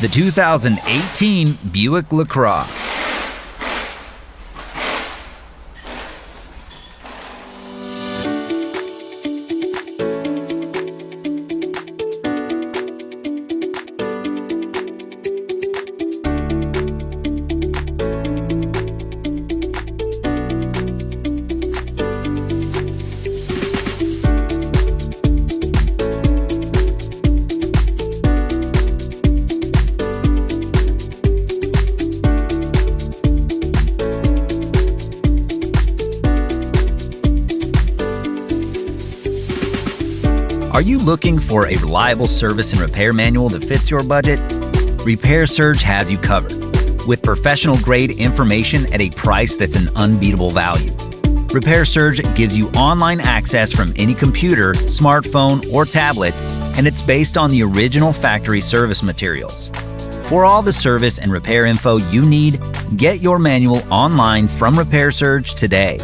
The 2018 Buick LaCrosse. Are you looking for a reliable service and repair manual that fits your budget? Repair Surge has you covered, with professional-grade information at a price that's an unbeatable value. Repair Surge gives you online access from any computer, smartphone, or tablet, and it's based on the original factory service materials. For all the service and repair info you need, get your manual online from Repair Surge today.